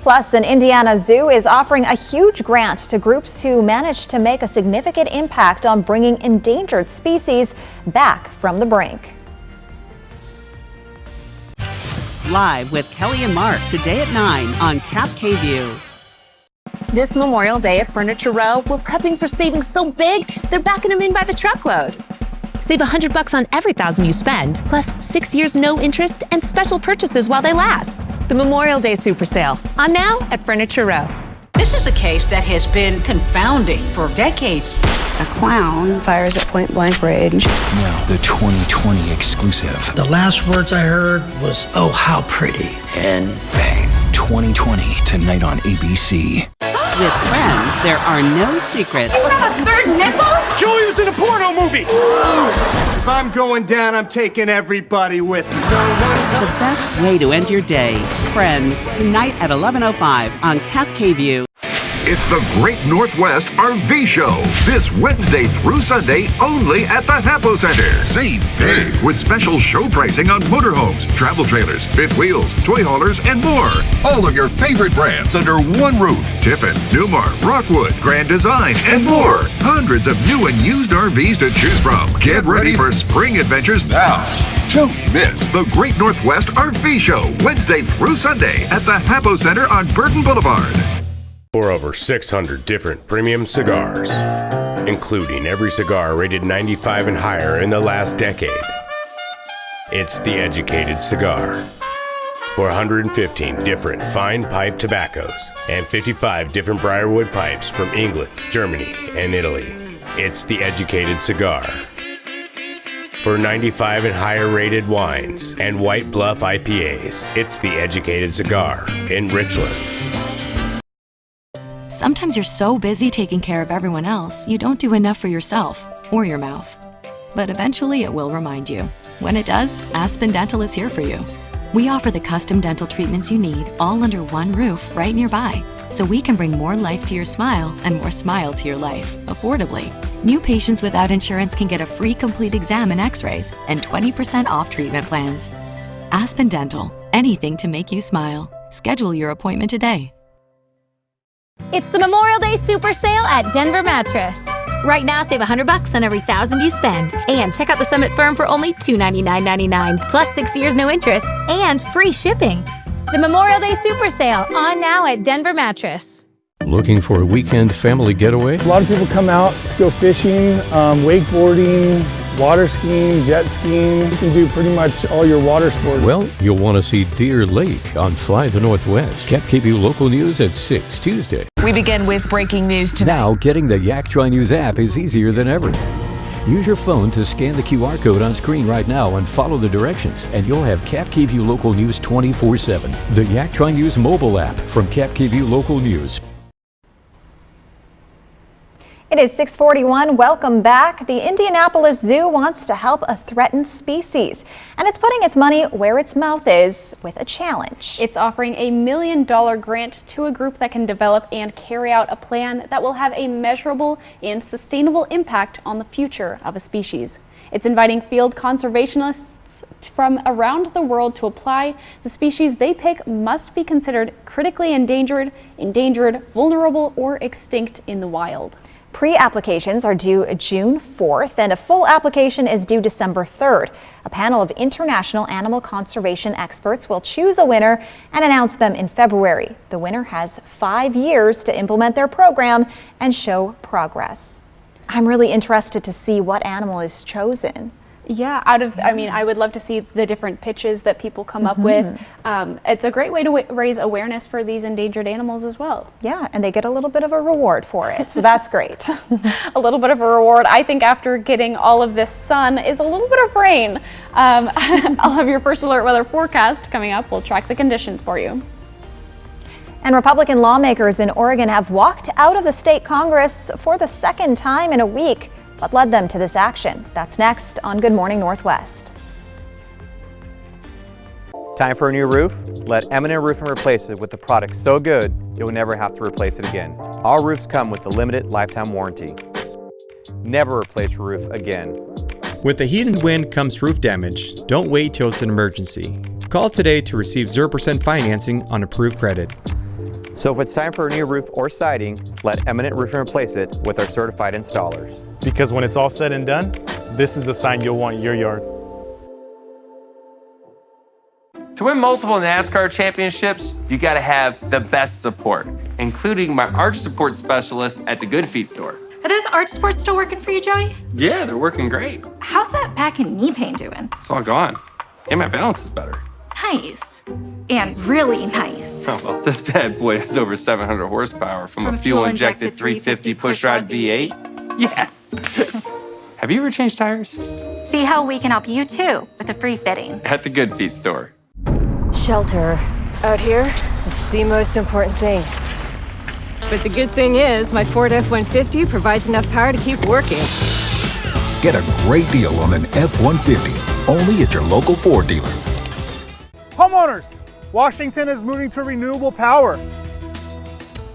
Plus, an Indiana zoo is offering a huge grant to groups who managed to make a significant impact on bringing endangered species back from the brink. live with Kelly and Mark today at 9 on Cap KVU. This Memorial Day at Furniture Row, we're prepping for savings so big, they're backing them in by the truckload. Save $100 on every $1,000 you spend, plus 6 years no interest and special purchases while they last. The Memorial Day Super Sale, on now at Furniture Row. This is a case that has been confounding for decades. A clown fires at point blank range. Now, the 2020 exclusive. The last words I heard was, "Oh, how pretty." And bang, 2020, tonight on ABC. With Friends, there are no secrets. You have a third nipple? Joey was in a porno movie! If I'm going down, I'm taking everybody with me. The best way to end your day. Friends, tonight at 11:05 on Cap KVU. It's the Great Northwest RV Show this Wednesday through Sunday only at the Hapo Center. Save big with special show pricing on motorhomes, travel trailers, fifth wheels, toy haulers, and more. All of your favorite brands under one roof. Tiffin, Newmar, Rockwood, Grand Design, and more. Hundreds of new and used RVs to choose from. Get ready for spring adventures now. Don't miss the Great Northwest RV Show Wednesday through Sunday at the Hapo Center on Burton Boulevard. For over 600 different premium cigars, including every cigar rated 95 and higher in the last decade. It's The Educated Cigar. For 115 different fine pipe tobaccos and 55 different Briarwood pipes from England, Germany, and Italy. It's The Educated Cigar. For 95 and higher rated wines and White Bluff IPAs, it's The Educated Cigar in Richland. Sometimes you're so busy taking care of everyone else, you don't do enough for yourself or your mouth. But eventually it will remind you. When it does, Aspen Dental is here for you. We offer the custom dental treatments you need all under one roof right nearby, so we can bring more life to your smile and more smile to your life, affordably. New patients without insurance can get a free complete exam and x-rays and 20% off treatment plans. Aspen Dental, anything to make you smile. Schedule your appointment today. It's the Memorial Day Super Sale at Denver Mattress. Right now, save $100 on every $1,000 you spend. And check out the Summit Firm for only $299.99, plus 6 years no interest and free shipping. The Memorial Day Super Sale, on now at Denver Mattress. Looking for a weekend family getaway? A lot of people come out to go fishing, wakeboarding, water skiing, jet skiing. You can do pretty much all your water sports. Well, you'll want to see Deer Lake on Fly the Northwest. Cap KVU local news at 6 Tuesday. We begin with breaking news tonight. Now, getting the Yak Tri News app is easier than ever. Use your phone to scan the QR code on screen right now and follow the directions, and you'll have Cap KVU local news 24/7. The Yak Tri News mobile app from Cap KVU local news. It is 6:41. Welcome back. The Indianapolis Zoo wants to help a threatened species, and it's putting its money where its mouth is with a challenge. It's offering a $1 million grant to a group that can develop and carry out a plan that will have a measurable and sustainable impact on the future of a species. It's inviting field conservationists from around the world to apply. The species they pick must be considered critically endangered, vulnerable, or extinct in the wild. Pre-applications are due June 4th, and a full application is due December 3rd. A panel of international animal conservation experts will choose a winner and announce them in February. The winner has 5 years to implement their program and show progress. I'm really interested to see what animal is chosen. Yeah, I would love to see the different pitches that people come up with. It's a great way to raise awareness for these endangered animals as well. Yeah, and they get a little bit of a reward for it, so that's great. A little bit of a reward. I think after getting all of this sun is a little bit of rain. I'll have your first alert weather forecast coming up. We'll track the conditions for you. And Republican lawmakers in Oregon have walked out of the state Congress for the second time in a week. What led them to this action? That's next on Good Morning Northwest. Time for a new roof? Let Eminent Roofing replace it with a product so good you'll never have to replace it again. Our roofs come with a limited lifetime warranty. Never replace your roof again. With the heat and wind comes roof damage. Don't wait till it's an emergency. Call today to receive 0% financing on approved credit. So if it's time for a new roof or siding, let Eminent Roofing replace it with our certified installers. Because when it's all said and done, this is the sign you'll want in your yard. To win multiple NASCAR championships, you gotta have the best support, including my arch support specialist at the Good Feet store. Are those arch supports still working for you, Joey? Yeah, they're working great. How's that back and knee pain doing? It's all gone. And my balance is better. Nice. And really nice. Oh, well, this bad boy has over 700 horsepower from a fuel-injected 350 pushrod V8. Yes! Have you ever changed tires? See how we can help you too with a free fitting. At the Good Feet store. Shelter. Out here, it's the most important thing. But the good thing is, my Ford F-150 provides enough power to keep working. Get a great deal on an F-150, only at your local Ford dealer. Homeowners, Washington is moving to renewable power.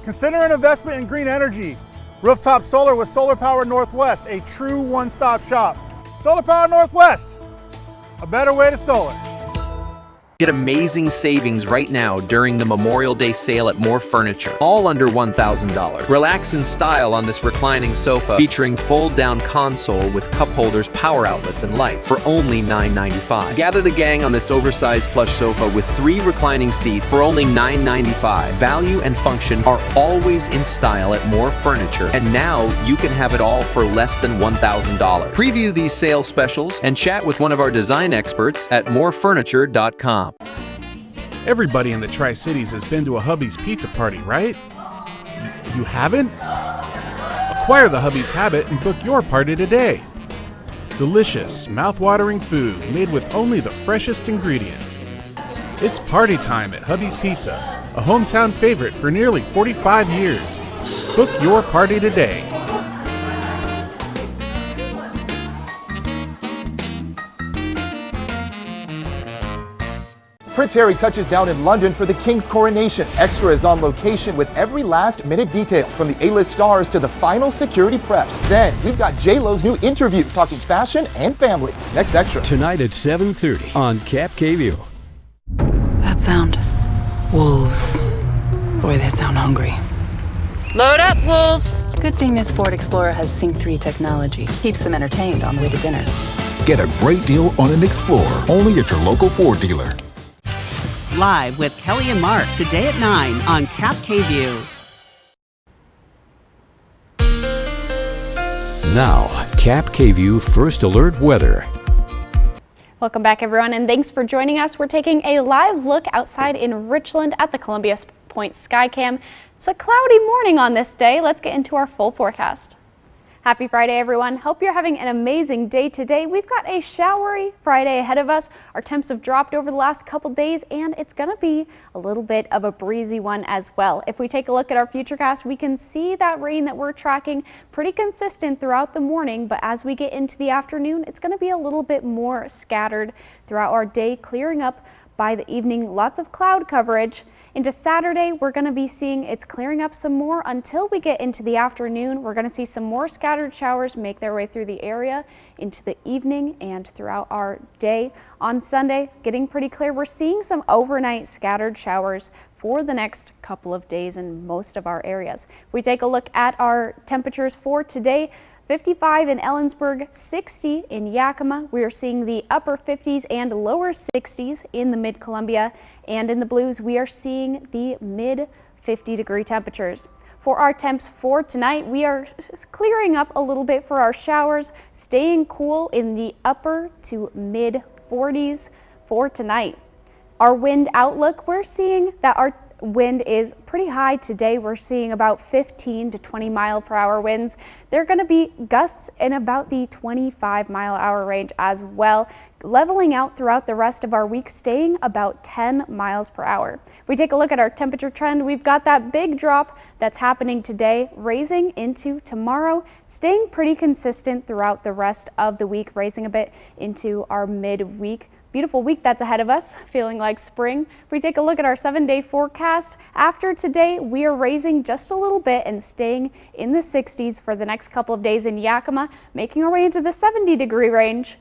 Consider an investment in green energy. Rooftop solar with Solar Power Northwest, a true one-stop shop. Solar Power Northwest, a better way to solar. Get amazing savings right now during the Memorial Day sale at More Furniture, all under $1,000. Relax in style on this reclining sofa featuring fold-down console with cup holders, power outlets, and lights for only $9.95. Gather the gang on this oversized plush sofa with 3 reclining seats for only $9.95. Value and function are always in style at More Furniture, and now you can have it all for less than $1,000. Preview these sales specials and chat with one of our design experts at morefurniture.com. Everybody in the Tri-Cities has been to a Hubby's pizza party, right? You haven't? Acquire the Hubby's habit and book your party today. Delicious, mouth-watering food made with only the freshest ingredients. It's party time at Hubby's Pizza, a hometown favorite for nearly 45 years. Book your party today. Prince Harry touches down in London for the King's coronation. Extra is on location with every last-minute detail, from the A-list stars to the final security preps. Then, we've got J-Lo's new interview talking fashion and family. Next Extra. Tonight at 7:30 on Cap KView. That sound. Wolves. Boy, they sound hungry. Load up, wolves! Good thing this Ford Explorer has Sync 3 technology. Keeps them entertained on the way to dinner. Get a great deal on an Explorer, only at your local Ford dealer. Live with Kelly and Mark today at 9 on Cap KView. Now, Cap KView First Alert Weather. Welcome back, everyone, and thanks for joining us. We're taking a live look outside in Richland at the Columbia Point Skycam. It's a cloudy morning on this day. Let's get into our full forecast. Happy Friday, everyone. Hope you're having an amazing day today. We've got a showery Friday ahead of us. Our temps have dropped over the last couple days, and it's going to be a little bit of a breezy one as well. If we take a look at our futurecast, we can see that rain that we're tracking pretty consistent throughout the morning, but as we get into the afternoon, it's going to be a little bit more scattered throughout our day, clearing up by the evening. Lots of cloud coverage. Into Saturday, we're going to be seeing it's clearing up some more until we get into the afternoon. We're going to see some more scattered showers make their way through the area into the evening and throughout our day. On Sunday, getting pretty clear. We're seeing some overnight scattered showers for the next couple of days in most of our areas. If we take a look at our temperatures for today, 55 in Ellensburg, 60 in Yakima. We are seeing the upper 50s and lower 60s in the mid-Columbia, and in the Blues we are seeing the mid 50-degree temperatures. For our temps for tonight, we are clearing up a little bit for our showers, staying cool in the upper to mid 40s for tonight. Our wind outlook, we're seeing that our wind is pretty high today. We're seeing about 15 to 20 mile per hour winds. They're going to be gusts in about the 25 mile hour range as well, leveling out throughout the rest of our week, staying about 10 miles per hour. If we take a look at our temperature trend, we've got that big drop that's happening today, raising into tomorrow, staying pretty consistent throughout the rest of the week, raising a bit into our midweek. Beautiful week that's ahead of us, feeling like spring. If we take a look at our 7-day forecast, after today, we are raising just a little bit and staying in the 60s for the next couple of days in Yakima, making our way into the 70-degree range.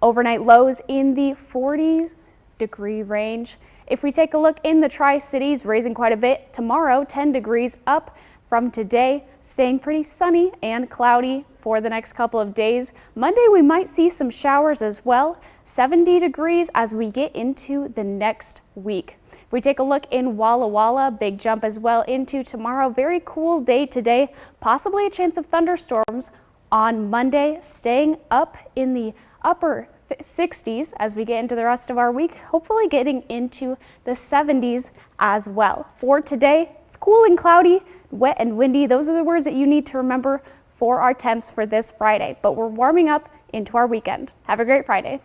Overnight lows in the 40-degree range. If we take a look in the Tri-Cities, raising quite a bit. Tomorrow, 10 degrees up, from today, staying pretty sunny and cloudy for the next couple of days. Monday, we might see some showers as well. 70 degrees as we get into the next week. If we take a look in Walla Walla, big jump as well into tomorrow. Very cool day today, possibly a chance of thunderstorms on Monday, staying up in the upper 60s as we get into the rest of our week, hopefully getting into the 70s as well. For today, it's cool and cloudy, wet and windy. Those are the words that you need to remember for our temps for this Friday, but we're warming up into our weekend. Have a great Friday.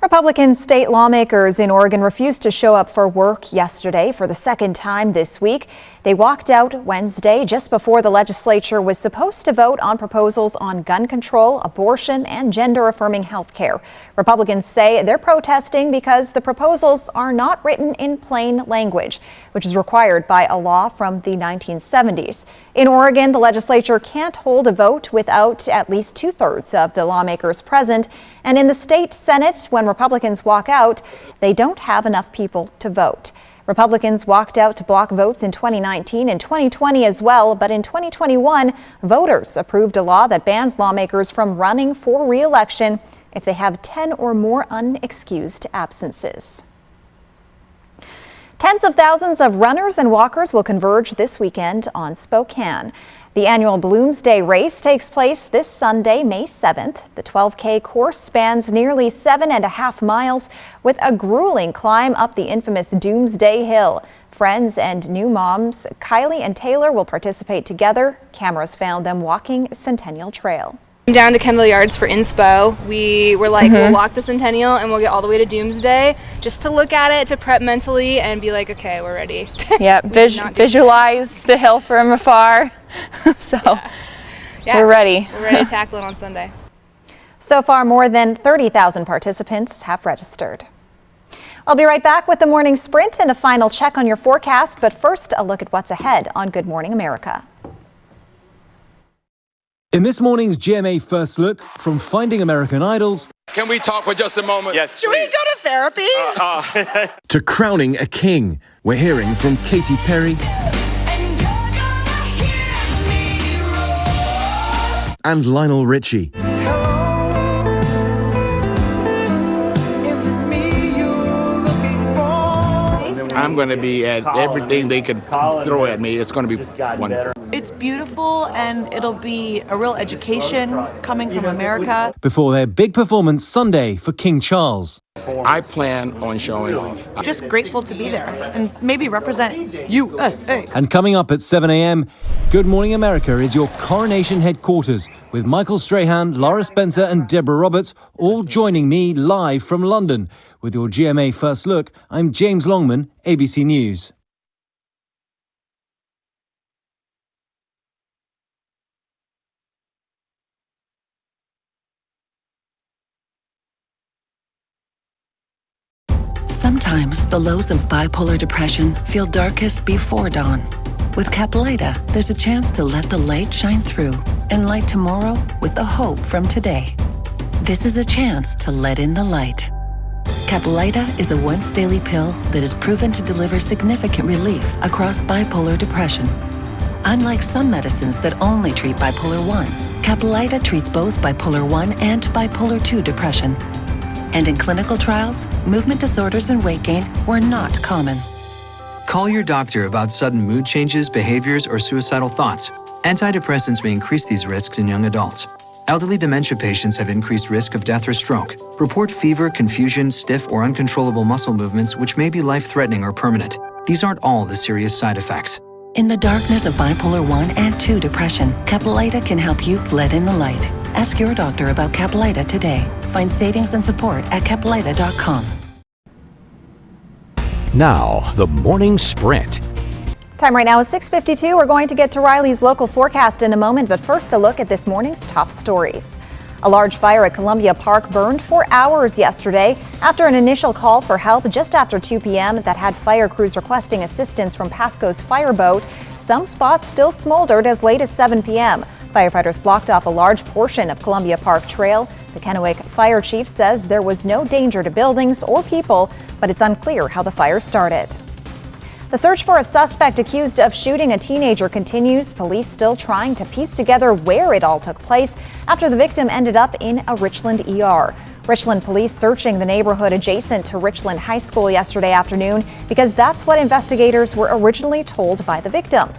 Republican state lawmakers in Oregon refused to show up for work yesterday for the second time this week. They walked out Wednesday just before the legislature was supposed to vote on proposals on gun control, abortion, and gender-affirming health care. Republicans say they're protesting because the proposals are not written in plain language, which is required by a law from the 1970s. In Oregon, the legislature can't hold a vote without at least 2/3 of the lawmakers present. And in the state Senate, when Republicans walk out, they don't have enough people to vote. Republicans walked out to block votes in 2019 and 2020 as well, but in 2021, voters approved a law that bans lawmakers from running for re-election if they have 10 or more unexcused absences. Tens of thousands of runners and walkers will converge this weekend on Spokane. The annual Bloomsday Race takes place this Sunday, May 7th. The 12K course spans nearly 7.5 miles with a grueling climb up the infamous Doomsday Hill. Friends and new moms Kylie and Taylor will participate together. Cameras found them walking Centennial Trail. Down to Kendall Yards for Inspo. We were like, we'll walk the Centennial and we'll get all the way to Doomsday just to look at it, to prep mentally and be like, okay, we're ready. Yeah, visualize the hill from afar. So we're ready. We're ready to tackle it on Sunday. So far, more than 30,000 participants have registered. I'll be right back with the morning sprint and a final check on your forecast. But first, a look at what's ahead on Good Morning America. In this morning's GMA First Look, from Finding American Idols... Can we talk for just a moment? Yes, Should we go to therapy? to crowning a king. We're hearing from Katy Perry and Lionel Richie. I'm going to be at everything they can throw at me. It's going to be wonderful. It's beautiful, and it'll be a real education coming from America. Before their big performance Sunday for King Charles. I plan on showing off. Just grateful to be there and maybe represent USA. And coming up at 7 a.m., Good Morning America is your coronation headquarters with Michael Strahan, Laura Spencer and Deborah Roberts all joining me live from London. With your GMA First Look, I'm James Longman, ABC News. Sometimes the lows of bipolar depression feel darkest before dawn. With Caplyta, there's a chance to let the light shine through and light tomorrow with the hope from today. This is a chance to let in the light. Caplyta is a once-daily pill that is proven to deliver significant relief across bipolar depression. Unlike some medicines that only treat bipolar 1, Caplyta treats both bipolar 1 and bipolar 2 depression. And in clinical trials, movement disorders and weight gain were not common. Call your doctor about sudden mood changes, behaviors, or suicidal thoughts. Antidepressants may increase these risks in young adults. Elderly dementia patients have increased risk of death or stroke. Report fever, confusion, stiff or uncontrollable muscle movements which may be life-threatening or permanent. These aren't all the serious side effects. In the darkness of bipolar 1 and 2 depression, Caplyta can help you let in the light. Ask your doctor about Caplyta today. Find savings and support at Caplyta.com. Now, the morning sprint. Time right now is 6:52. We're going to get to Riley's local forecast in a moment, but first a look at this morning's top stories. A large fire at Columbia Park burned for hours yesterday after an initial call for help just after 2 p.m. that had fire crews requesting assistance from Pasco's fireboat. Some spots still smoldered as late as 7 p.m. Firefighters blocked off a large portion of Columbia Park Trail. The Kennewick Fire Chief says there was no danger to buildings or people, but it's unclear how the fire started. The search for a suspect accused of shooting a teenager continues. Police still trying to piece together where it all took place after the victim ended up in a Richland ER. Richland police searching the neighborhood adjacent to Richland High School yesterday afternoon because that's what investigators were originally told by the victim.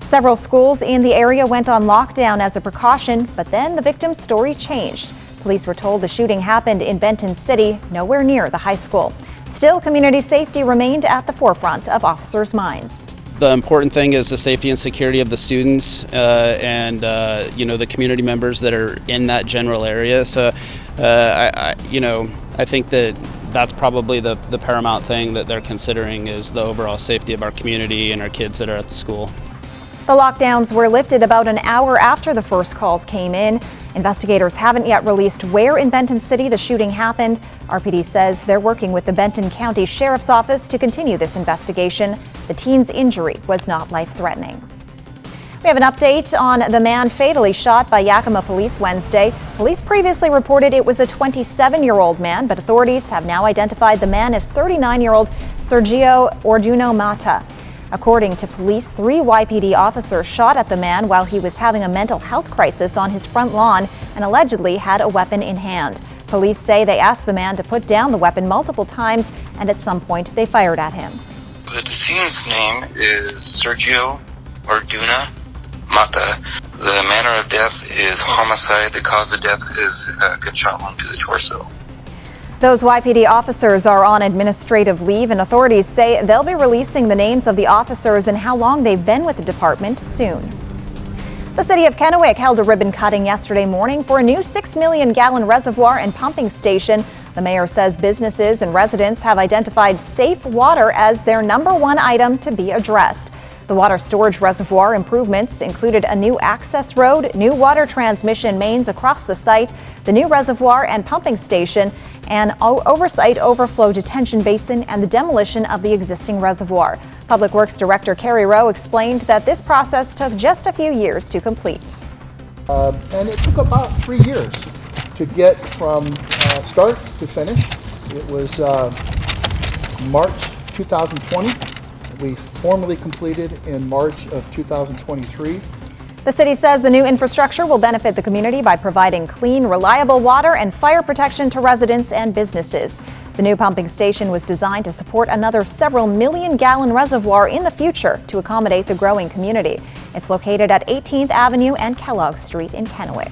Several schools in the area went on lockdown as a precaution, but then the victim's story changed. Police were told the shooting happened in Benton City, nowhere near the high school. Still, community safety remained at the forefront of officers' minds. The important thing is the safety and security of the students and the community members that are in that general area. So, I think that's probably the paramount thing that they're considering is the overall safety of our community and our kids that are at the school. The lockdowns were lifted about an hour after the first calls came in. Investigators haven't yet released where in Benton City the shooting happened. RPD says they're working with the Benton County Sheriff's Office to continue this investigation. The teen's injury was not life-threatening. We have an update on the man fatally shot by Yakima police Wednesday. Police previously reported it was a 27-year-old man, but authorities have now identified the man as 39-year-old Sergio Orduno Mata. According to police, 3 YPD officers shot at the man while he was having a mental health crisis on his front lawn and allegedly had a weapon in hand. Police say they asked the man to put down the weapon multiple times, and at some point they fired at him. The decedent's name is Sergio Orduno Mata. The manner of death is homicide. The cause of death is a gunshot wound to the torso. Those YPD officers are on administrative leave, and authorities say they'll be releasing the names of the officers and how long they've been with the department soon. The city of Kennewick held a ribbon cutting yesterday morning for a new 6 million gallon reservoir and pumping station. The mayor says businesses and residents have identified safe water as their #1 item to be addressed. The water storage reservoir improvements included a new access road, new water transmission mains across the site, the new reservoir and pumping station, an oversight overflow detention basin, and the demolition of the existing reservoir. Public Works Director Kerry Rowe explained that this process took just a few years to complete. And it took about 3 years to get from start to finish. It was March 2020. We formally completed in March of 2023. The city says the new infrastructure will benefit the community by providing clean, reliable water and fire protection to residents and businesses. The new pumping station was designed to support another several million-gallon reservoir in the future to accommodate the growing community. It's located at 18th Avenue and Kellogg Street in Kennewick.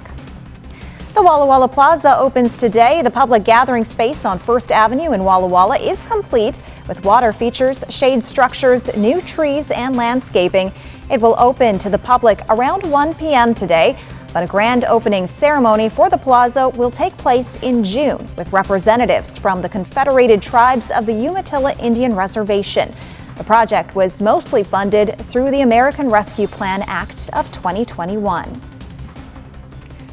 The Walla Walla Plaza opens today. The public gathering space on 1st Avenue in Walla Walla is complete with water features, shade structures, new trees, and landscaping. It will open to the public around 1 p.m. today, but a grand opening ceremony for the plaza will take place in June with representatives from the Confederated Tribes of the Umatilla Indian Reservation. The project was mostly funded through the American Rescue Plan Act of 2021.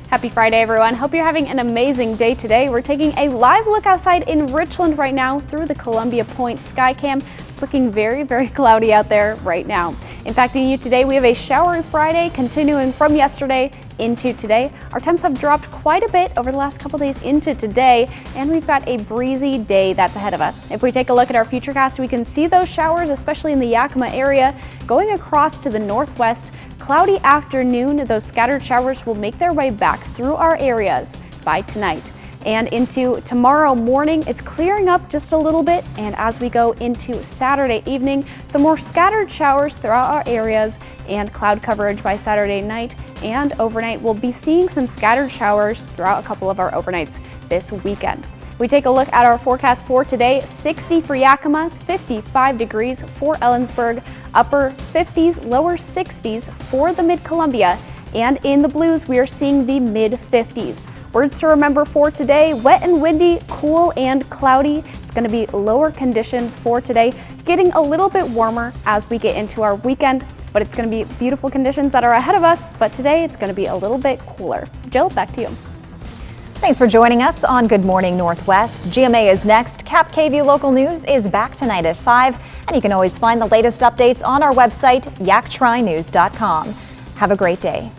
Happy Friday, everyone. Hope you're having an amazing day today. We're taking a live look outside in Richland right now through the Columbia Point Skycam. It's looking very, very cloudy out there right now. Impacting you today, we have a showery Friday continuing from yesterday into today. Our temps have dropped quite a bit over the last couple days into today, and we've got a breezy day that's ahead of us. If we take a look at our futurecast, we can see those showers, especially in the Yakima area, going across to the northwest. Cloudy afternoon, those scattered showers will make their way back through our areas by tonight. And into tomorrow morning, it's clearing up just a little bit. And as we go into Saturday evening, some more scattered showers throughout our areas and cloud coverage by Saturday night and overnight. We'll be seeing some scattered showers throughout a couple of our overnights this weekend. We take a look at our forecast for today. 60 for Yakima, 55 degrees for Ellensburg, upper 50s, lower 60s for the Mid-Columbia, and in the blues we are seeing the mid-50s. Words to remember for today: wet and windy, cool and cloudy. It's going to be lower conditions for today, getting a little bit warmer as we get into our weekend, but it's going to be beautiful conditions that are ahead of us, but today it's going to be a little bit cooler. Jill, back to you. Thanks for joining us on Good Morning Northwest. GMA is next. Cap KVUE Local News is back tonight at 5, and you can always find the latest updates on our website, yaktrynews.com. Have a great day.